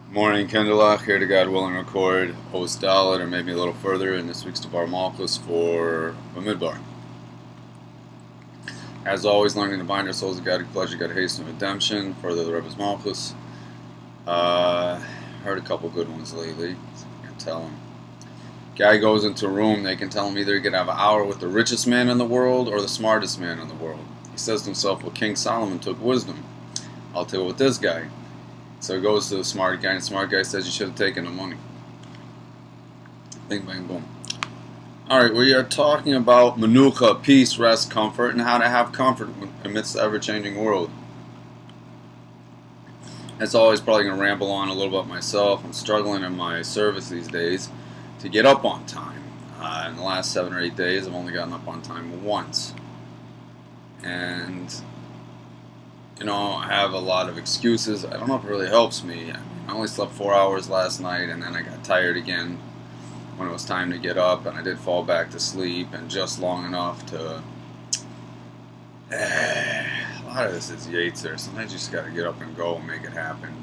Morning, Kendallach, here to God willing record Post Dalit or maybe a little further in this week's Dvar Malchus for Bamidbar. As always, learning to bind our souls to God, pleasure, God, hasten, redemption, further the Rebbe's Malchus. Heard a couple good ones lately. I can't tell him. Guy goes into a room, they can tell him either he can have an hour with the richest man in the world or the smartest man in the world. He says to himself, well, King Solomon took wisdom. I'll deal with this guy. So he goes to the smart guy, and the smart guy says you should have taken the money. Bing, bang, boom. Alright, we are talking about menucha, peace, rest, comfort, and how to have comfort amidst the ever-changing world. As always, probably going to ramble on a little about myself. I'm struggling in my service these days to get up on time. In the last 7 or 8 days, I've only gotten up on time once. And you know, I have a lot of excuses. I don't know if it really helps me. I only slept 4 hours last night, and then I got tired again when it was time to get up, and I did fall back to sleep, and just long enough to... a lot of this is Yetzer. Sometimes you just got to get up and go and make it happen.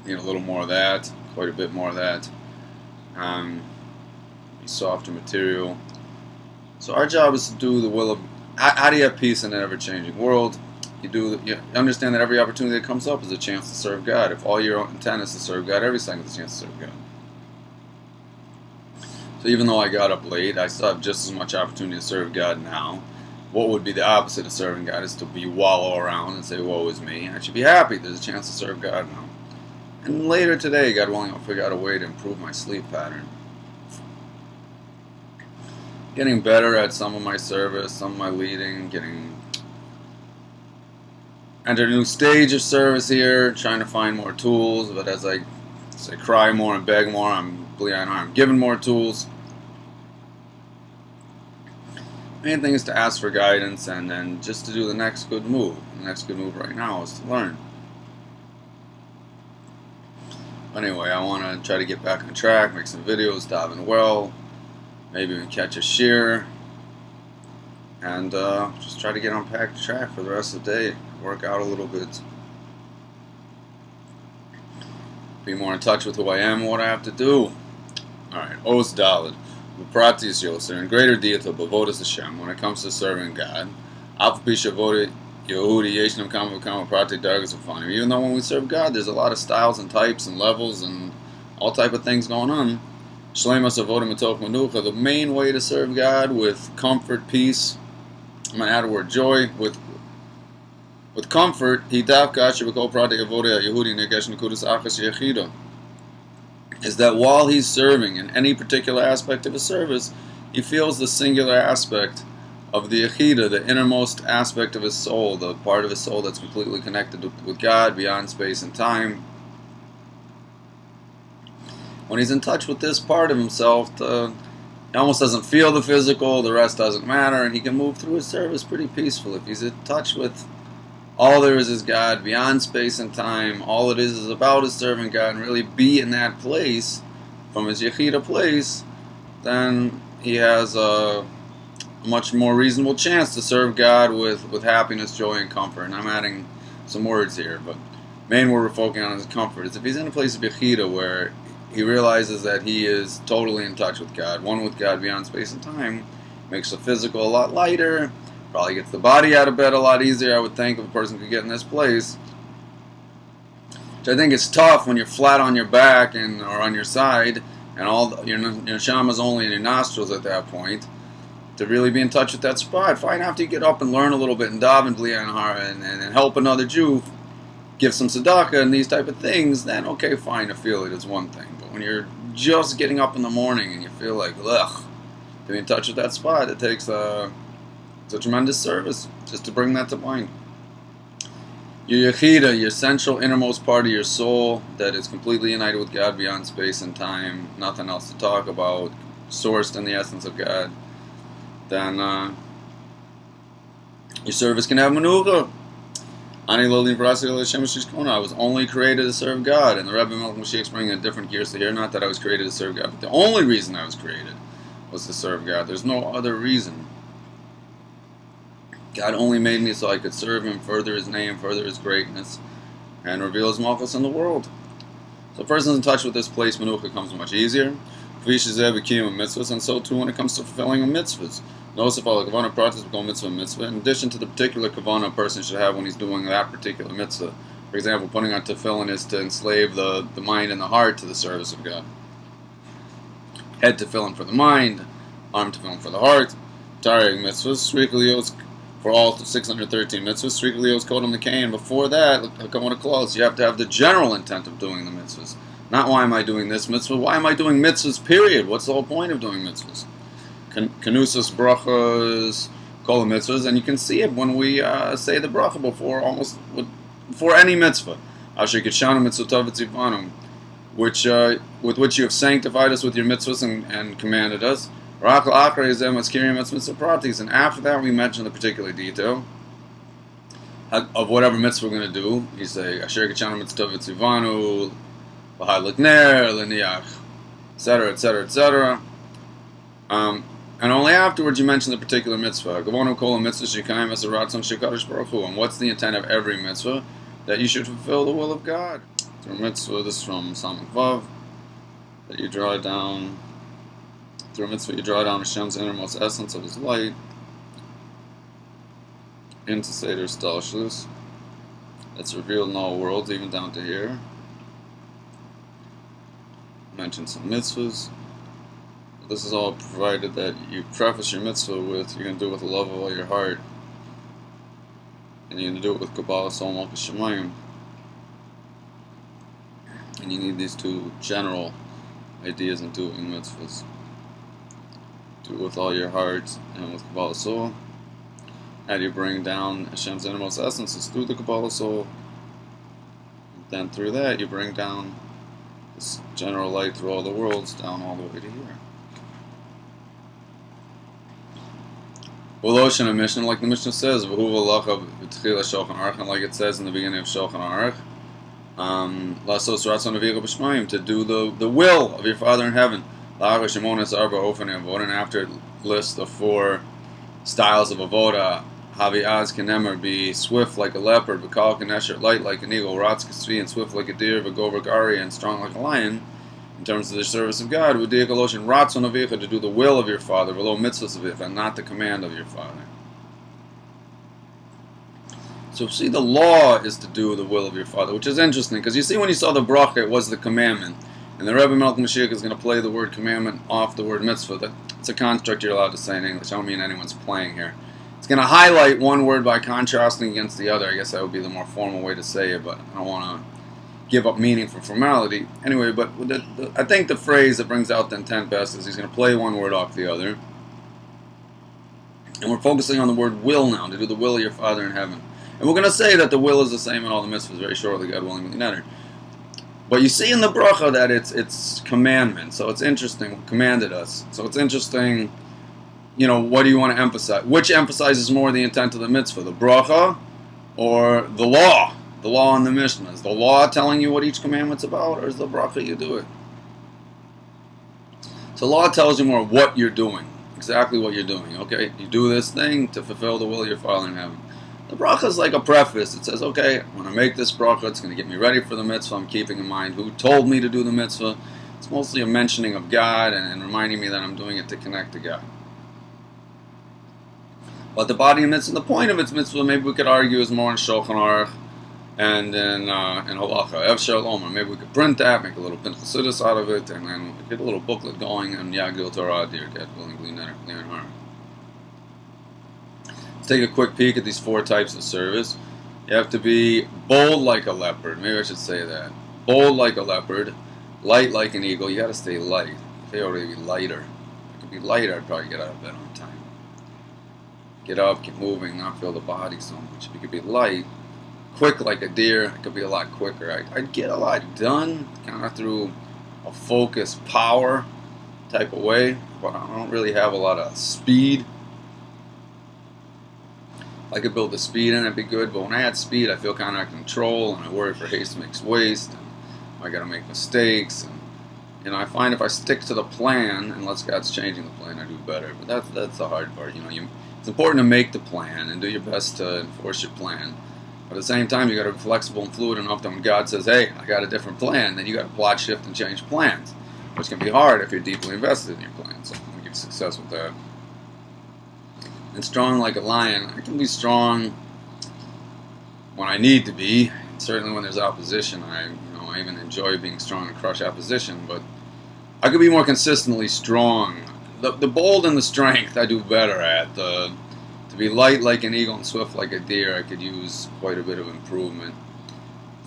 Need a little more of that, quite a bit more of that. Be softer material. So our job is to do the will of... How do you have peace in an ever-changing world? You understand that every opportunity that comes up is a chance to serve God. If all your intent is to serve God, every second is a chance to serve God. So even though I got up late, I still have just as much opportunity to serve God now. What would be the opposite of serving God is to be wallow around and say, woe is me. I should be happy there's a chance to serve God now. And later today, God willing, I'll figure out a way to improve my sleep pattern. Getting better at some of my service, some of my leading, entered a new stage of service here, trying to find more tools, but as I cry more and beg more, I'm given more tools. Main thing is to ask for guidance and then just to do the next good move. The next good move right now is to learn. Anyway, I want to try to get back on track, make some videos, daven well. Maybe even catch a shear, and just try to get on track for the rest of the day. Work out a little bit. Be more in touch with who I am and what I have to do. Alright, Oz Dalid. Pratis Yoser, in greater detail, Bavodas Hashem, when it comes to serving God. Alpha Pisha Voda Yehudi Yeshnam Kama Kama Prati DargasUfani. Even though when we serve God, there's a lot of styles and types and levels and all type of things going on. The main way to serve God with comfort, peace, I'm going to add a word, joy, with comfort, is that while he's serving in any particular aspect of his service, he feels the singular aspect of the Yechida, the innermost aspect of his soul, the part of his soul that's completely connected with God beyond space and time. When he's in touch with this part of himself, he almost doesn't feel the physical, the rest doesn't matter, and he can move through his service pretty peacefully. If he's in touch with all there is God, beyond space and time, all it is about is serving God, and really be in that place, from his Yechida place, then he has a much more reasonable chance to serve God with happiness, joy, and comfort. And I'm adding some words here, but main word we're focusing on is comfort. It's if he's in a place of Yechida where he realizes that he is totally in touch with God, one with God beyond space and time, makes the physical a lot lighter, probably gets the body out of bed a lot easier, I would think, if a person could get in this place. Which I think is tough when you're flat on your back or on your side, and all your neshama's only in your nostrils at that point. To really be in touch with that spot, fine, after you get up and learn a little bit and daven and help another Jew, give some tzedakah and these type of things, then okay, fine, to feel it is one thing. But when you're just getting up in the morning and you feel like, ugh, to be in touch with that spot, it takes a tremendous service just to bring that to mind. Your Yechida, your central innermost part of your soul that is completely united with God beyond space and time, nothing else to talk about, sourced in the essence of God, then your service can have menucha. I was only created to serve God, and the Rebbe Malchus Bamidbar bringing a different gears to here. Not that I was created to serve God, but the only reason I was created was to serve God. There's no other reason. God only made me so I could serve Him, further His name, further His greatness, and reveal his Malchus in the world. So a person in touch with this place, Menucha, comes much easier. And so too when it comes to fulfilling a mitzvahs. In addition to the particular kavanah a person should have when he's doing that particular mitzvah. For example, putting on tefillin is to enslave the mind and the heart to the service of God. Head tefillin for the mind, arm tefillin for the heart. Taryag mitzvahs, for all 613 mitzvahs, Srikalios Kodam the Kain. Before that, look, I want to close. You have to have the general intent of doing the mitzvahs. Not why am I doing this mitzvah, why am I doing mitzvahs, period? What's the whole point of doing mitzvahs? Kanusas, brachas, kol mitzvahs, and you can see it when we say the bracha before any mitzvah. Asher kitshanu mitzvotav v'tzivanum, with which you have sanctified us with your mitzvahs and commanded us. And after that we mention the particular detail of whatever mitzvah we're going to do. You say, Asher kitshanu mitzvotav v'tzivanu, etc., etc., etc. And only afterwards you mention the particular mitzvah. And what's the intent of every mitzvah? That you should fulfill the will of God. Through mitzvah, this is from Samach Vav, that you draw down, through mitzvah you draw down Hashem's innermost essence of His light into Seder Stalshlus. That's revealed in all worlds, even down to here. Mention some mitzvahs. This is all provided that you preface your mitzvah with, you're going to do it with the love of all your heart. And you're going to do it with Kabbalah, Soul, Malchus Shemayim. And you need these two general ideas in doing mitzvahs. Do it with all your heart and with Kabbalah Soul. And you bring down Hashem's innermost essences through the Kabbalah Soul. And then through that you bring down this general light through all the worlds, down all the way to here. Like the Mishnah says, and like it says in the beginning of Shulchan Aruch, to do the will of your Father in heaven. And after it lists the 4 styles of avoda, Havi'az Kenemer, be swift like a leopard, V'kal Kenesher, light like an eagle, Ratz Kesvi, and swift like a deer, V'gover Gari, and strong like a lion. In terms of the service of God, to do the will of your Father, below mitzvahs of it, and not the command of your Father. So see, the law is to do the will of your Father, which is interesting, because you see when you saw the bracha, it was the commandment. And the Rebbe Melch Mashiach is going to play the word commandment off the word mitzvah. It's a construct you're allowed to say in English. I don't mean anyone's playing here. It's going to highlight one word by contrasting against the other. I guess that would be the more formal way to say it, but I don't want to give up meaning for formality. Anyway, but I think the phrase that brings out the intent best is he's going to play one word off the other. And we're focusing on the word will now, to do the will of your Father in heaven. And we're going to say that the will is the same in all the mitzvahs very shortly, God willing, later. But you see in the bracha that it's commandment, so it's interesting, commanded us. So it's interesting, what do you want to emphasize? Which emphasizes more the intent of the mitzvah, the bracha or the law? The law in the Mishnah. Is the law telling you what each commandment's about, or is the bracha you do it? So law tells you more what you're doing, exactly what you're doing. Okay, you do this thing to fulfill the will of your Father in heaven. The bracha is like a preface. It says, okay, when I make this bracha, it's going to get me ready for the mitzvah. I'm keeping in mind who told me to do the mitzvah. It's mostly a mentioning of God and reminding me that I'm doing it to connect to God. But the body of mitzvah, the point of its mitzvah, maybe we could argue is more in Shulchan Aruch and in Halacha. Ev Shalom, maybe we could print that, make a little Pinchassidus out of it, and then get a little booklet going, and Yagdil Torah, dear God willing, clear and heart. Let's take a quick peek at these 4 types of service. You have to be bold like a leopard. Maybe I should say that. Bold like a leopard, light like an eagle. You got to stay light. If you already be lighter, if I could be lighter, I'd probably get out of bed on time. Get up, keep moving, not feel the body so much. If you could be light, quick like a deer, it could be a lot quicker. I'd get a lot done kind of through a focused power type of way, but I don't really have a lot of speed. If I could build the speed in, it'd be good, but when I had speed, I feel kind of out of control, and I worry for haste makes waste, and I got to make mistakes, and I find if I stick to the plan, unless God's changing the plan, I do better. But that's the hard part. It's important to make the plan and do your best to enforce your plan. But at the same time, you got to be flexible and fluid enough that when God says, "Hey, I got a different plan," then you got to plot, shift, and change plans, which can be hard if you're deeply invested in your plan. So you get success with that. And strong like a lion, I can be strong when I need to be. Certainly when there's opposition, I even enjoy being strong and crush opposition. But I could be more consistently strong. The bold and the strength I do better at. To be light like an eagle and swift like a deer, I could use quite a bit of improvement.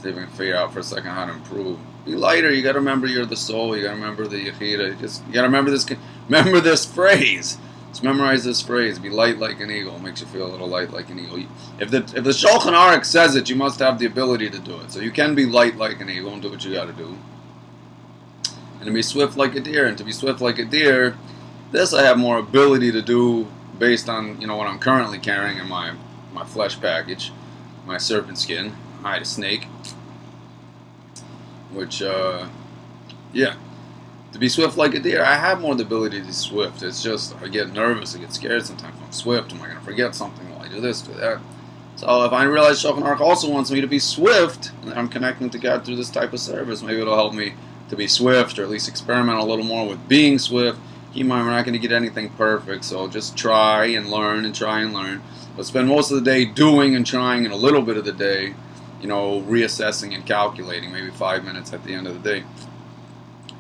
See if I can figure out for a second how to improve. Be lighter. You got to remember you're the soul. You got to remember the yechida. You got to remember this. Remember this phrase. Just memorize this phrase. Be light like an eagle. It makes you feel a little light like an eagle. If the Shulchan Aruch says it, you must have the ability to do it. So you can be light like an eagle and do what you got to do. And to be swift like a deer. And to be swift like a deer, this I have more ability to do based on what I'm currently carrying in my flesh package, my serpent skin, hide a snake. Which, yeah. To be swift like a deer, I have more the ability to be swift. It's just, I get nervous, I get scared sometimes. If I'm swift, am I going to forget something? Will I do this, do that? So if I realize Shulchan Aruch also wants me to be swift, and I'm connecting to God through this type of service, maybe it'll help me to be swift, or at least experiment a little more with being swift. Keep in mind, we're not going to get anything perfect, so just try and learn and try and learn. But spend most of the day doing and trying, and a little bit of the day, reassessing and calculating, maybe 5 minutes at the end of the day.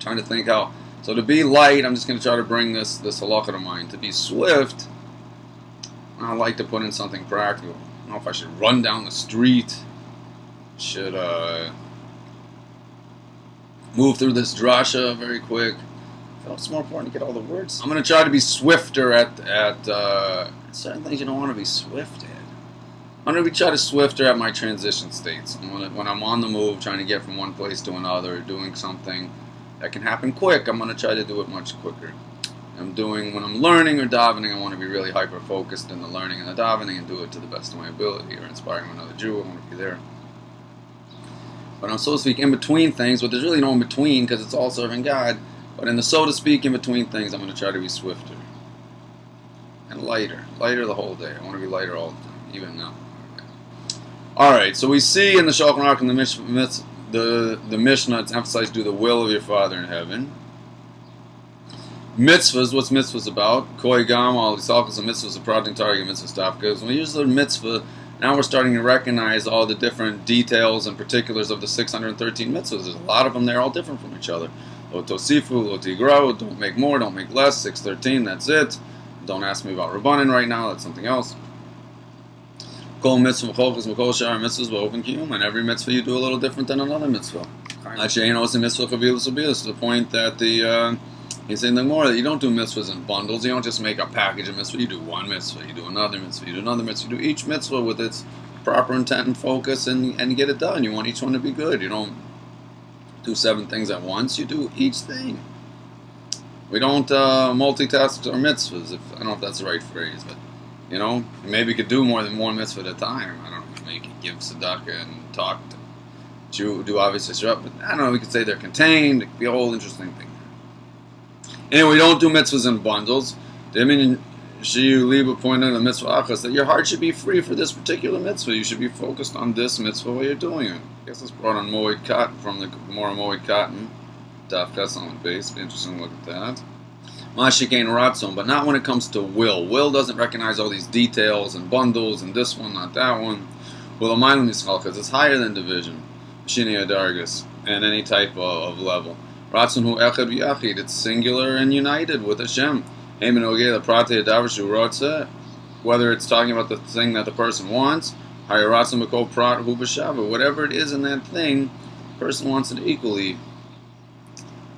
Trying to think how. So to be light, I'm just going to try to bring this halakha to mind. To be swift, I like to put in something practical. I don't know if I should run down the street. Should move through this drasha very quick. I feel it's more important to get all the words. I'm going to try to be swifter at certain things you don't want to be swift at. I'm going to try to swifter at my transition states. When I'm on the move, trying to get from one place to another, doing something that can happen quick, I'm going to try to do it much quicker. When I'm learning or davening, I want to be really hyper-focused in the learning and the davening and do it to the best of my ability. Or inspiring another Jew, I want to be there. But I'm so to speak in between things, but there's really no in between because it's all serving God. But in the so to speak in between things, I'm going to try to be swifter. And lighter. Lighter the whole day. I want to be lighter all the time, even now. Alright, so we see in the Shulchan Aruch and the Mishnah, it's emphasized, do the will of your Father in heaven. Mitzvahs, what's mitzvahs about? Koi gam al isalkas and mitzvahs, a project target mitzvahs tafkas. When we use the mitzvah, now we're starting to recognize all the different details and particulars of the 613 mitzvahs. There's a lot of them, they're all different from each other. Lo tosifu, lo tigrau, don't make more, don't make less, 613, that's it. Don't ask me about Rabbanan right now, that's something else. Kol mitzvah v'cholchus v'kol shar mitzvahs v'open kiyum, and every mitzvah you do a little different than another mitzvah. To the point that he's saying the more that you don't do mitzvahs in bundles, you don't just make a package of mitzvah, you do one mitzvah, you do another mitzvah, you do another mitzvah, you do each mitzvah with its proper intent and focus and get it done. You want each one to be good. You don't do 7 things at once, you do each thing. We don't multitask our mitzvahs, I don't know if that's the right phrase, but maybe you could do more than one mitzvah at a time. I don't know, maybe you could give tzedakah and talk to do obviously, but I don't know, we could say they're contained. It could be a whole interesting thing. Anyway, we don't do mitzvahs in bundles. Shiyu Liba pointed in the mitzvah achas that your heart should be free for this particular mitzvah. You should be focused on this mitzvah while you're doing it. I guess it's brought on Moed Cotton from the Gemara Moed Cotton. Daf Ches on the base. Be interesting to look at that. Mashikein Ratzon, but not when it comes to will. Will doesn't recognize all these details and bundles and this one, not that one. Will Amayim Yischalkas, it's higher than division. Shini Adargas, and any type of level. Ratzon Hu Echad V'Yachid, it's singular and united with Hashem. Whether it's talking about the thing that the person wants, whatever it is in that thing, the person wants it equally.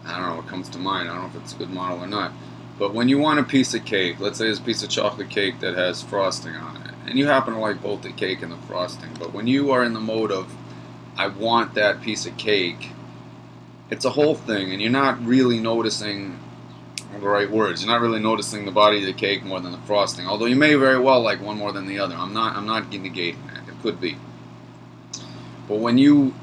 I don't know what comes to mind. I don't know if it's a good model or not. But when you want a piece of cake, let's say it's a piece of chocolate cake that has frosting on it, and you happen to like both the cake and the frosting, but when you are in the mode of, I want that piece of cake, it's a whole thing, and you're not really noticing the right words. You're not really noticing the body of the cake more than the frosting, although you may very well like one more than the other. I'm not negating that. It could be. But when you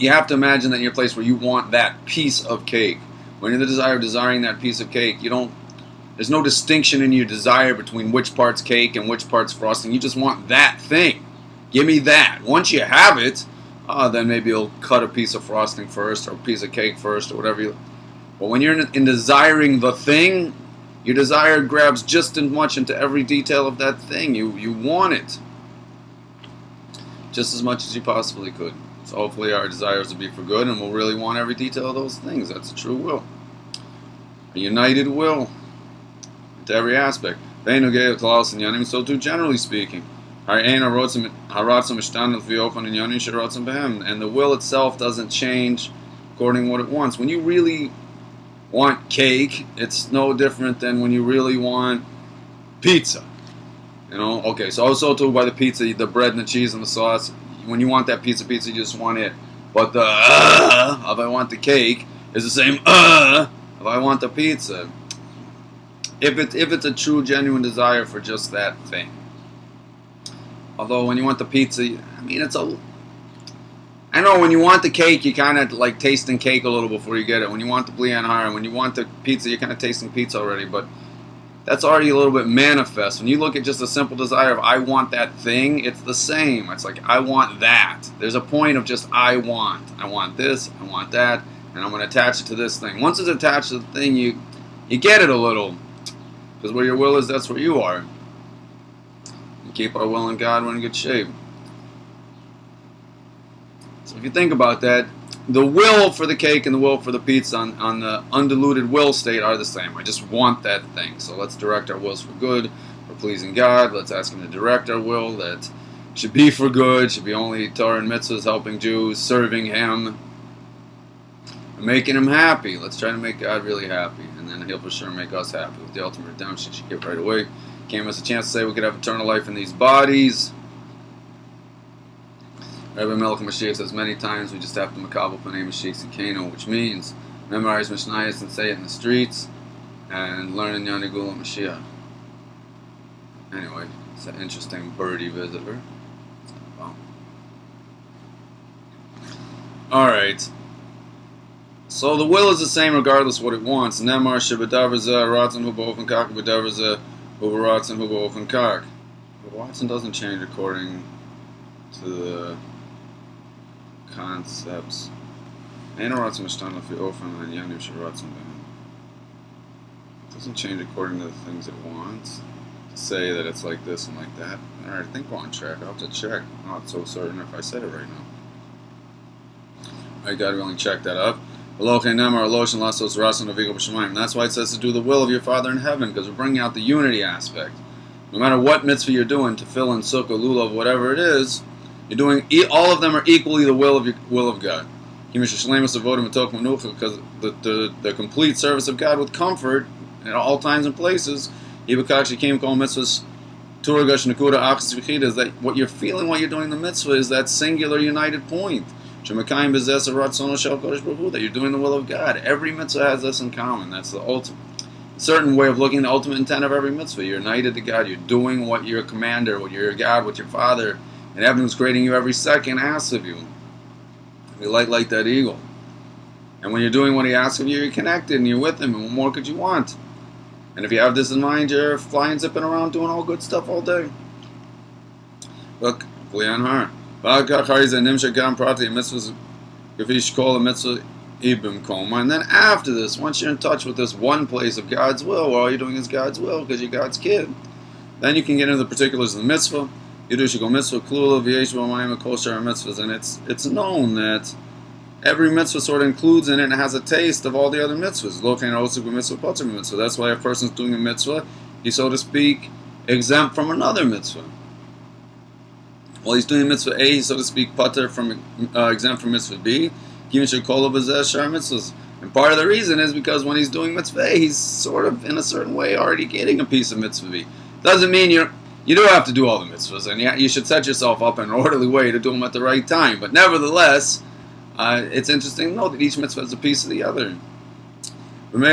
have to imagine that you're in a place where you want that piece of cake. When you're desiring that piece of cake, there's no distinction in your desire between which part's cake and which part's frosting. You just want that thing. Give me that. Once you have it, then maybe you'll cut a piece of frosting first or a piece of cake first or whatever you. But when you're in desiring the thing, your desire grabs just as much into every detail of that thing. You want it just as much as you possibly could. So hopefully our desires will be for good, and we'll really want every detail of those things. That's a true will. A united will into every aspect. So too, generally speaking. And the will itself doesn't change according to what it wants. When you really want cake, it's no different than when you really want pizza. Okay, so also too by the pizza, the bread and the cheese and the sauce. When you want that pizza, you just want it. But the if I want the cake is the same if I want the pizza. If it's a true, genuine desire for just that thing. Although when you want the pizza, I know when you want the cake, you kind of like tasting cake a little before you get it. When you want the blian har, when you want the pizza, you're kind of tasting pizza already. But that's already a little bit manifest. When you look at just a simple desire of I want that thing, it's the same. It's like I want that. There's a point of just I want this, I want that, and I'm going to attach it to this thing. Once it's attached to the thing, you get it a little. Because where your will is, that's where you are. You keep our will in God, we're in good shape. So if you think about that, the will for the cake and the will for the pizza on the undiluted will state are the same. I just want that thing. So let's direct our wills for good, for pleasing God. Let's ask Him to direct our will that should be for good, should be only Torah and mitzvahs, helping Jews, serving Him, and making Him happy. Let's try to make God really happy, and then He'll for sure make us happy with the ultimate redemption. Should give right away. Can't miss a chance to say we could have eternal life in these bodies. Rabbi Melech Mashiach says many times we just have to makabel panei Mashiach Sikeno, which means memorize Mishnayos and say it in the streets and learn in Yanigul Mashiach. Anyway, it's an interesting birdie visitor. Wow. Alright. So the will is the same regardless of what it wants. Nemar Shebadavar Zeh Ratzon Hu Ba'ofen Kak B'Davar Zeh Hu B'Ratzon Hu Ba'ofen Kak. But Ratzon doesn't change according to the concepts. Doesn't change according to the things it wants. To say that it's like this and like that. Alright, I think we're on track. I'll have to check. I'm not so certain if I said it right now. I gotta really check that up. And that's why it says to do the will of your Father in heaven, because we're bringing out the unity aspect. No matter what mitzvah you're doing, tefillin, sukkah, lulav, whatever it is, you're doing. All of them are equally the will of God. Because the complete service of God with comfort at all times and places. Is that what you're feeling while you're doing the mitzvah is that singular united point. That you're doing the will of God. Every mitzvah has this in common. That's the ultimate. Certain way of looking at the ultimate intent of every mitzvah. You're united to God. You're doing what your commander, what your God, what your Father, and heaven who's creating you every second asks of you. You like that eagle. And when you're doing what He asks of you, you're connected and you're with Him. And what more could you want? And if you have this in mind, you're flying, zipping around, doing all good stuff all day. Look, Blian Har. And then after this, once you're in touch with this one place of God's will, where all you're doing is God's will, because you're God's kid, then you can get into the particulars of the mitzvah. And it's known that every mitzvah sort of includes in it and has a taste of all the other mitzvahs. So that's why if a person's doing a mitzvah, he's, so to speak, exempt from another mitzvah. While he's doing mitzvah A, he's, so to speak, exempt from mitzvah B. And part of the reason is because when he's doing mitzvah A, he's sort of, in a certain way, already getting a piece of mitzvah B. Doesn't mean you do have to do all the mitzvahs, and you should set yourself up in an orderly way to do them at the right time. But nevertheless, it's interesting to know that each mitzvah is a piece of the other. It's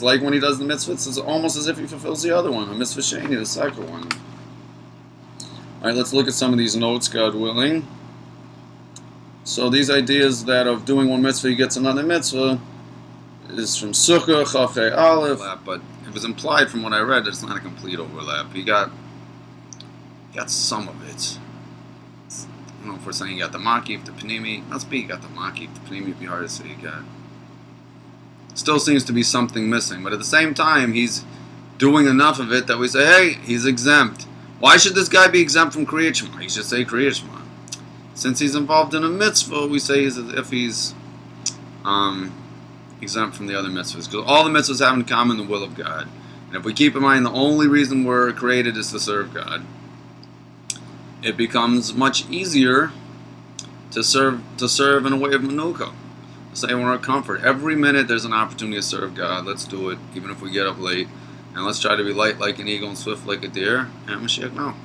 like when he does the mitzvah, it's almost as if he fulfills the other one, the mitzvah sheni, the second one. Alright, let's look at some of these notes, God willing. So these ideas that of doing one mitzvah, he gets another mitzvah, is from Sukkah, Chafei Aleph, but it was implied from what I read that it's not a complete overlap. He got You got some of it. I don't know if we're saying you got the makif, the panimi. Must be you got the makif, the panimi would be hard to say you got. Still seems to be something missing, but at the same time, he's doing enough of it that we say, hey, he's exempt. Why should this guy be exempt from Kriyat Shema? He should say Kriyat Shema. Since he's involved in a mitzvah, we say as if he's exempt from the other mitzvahs. Because all the mitzvahs have in common the will of God. And if we keep in mind the only reason we're created is to serve God, it becomes much easier to serve in a way of manuka. Say we're in comfort. Every minute there's an opportunity to serve God. Let's do it, even if we get up late. And let's try to be light like an eagle and swift like a deer. And Mashiach now.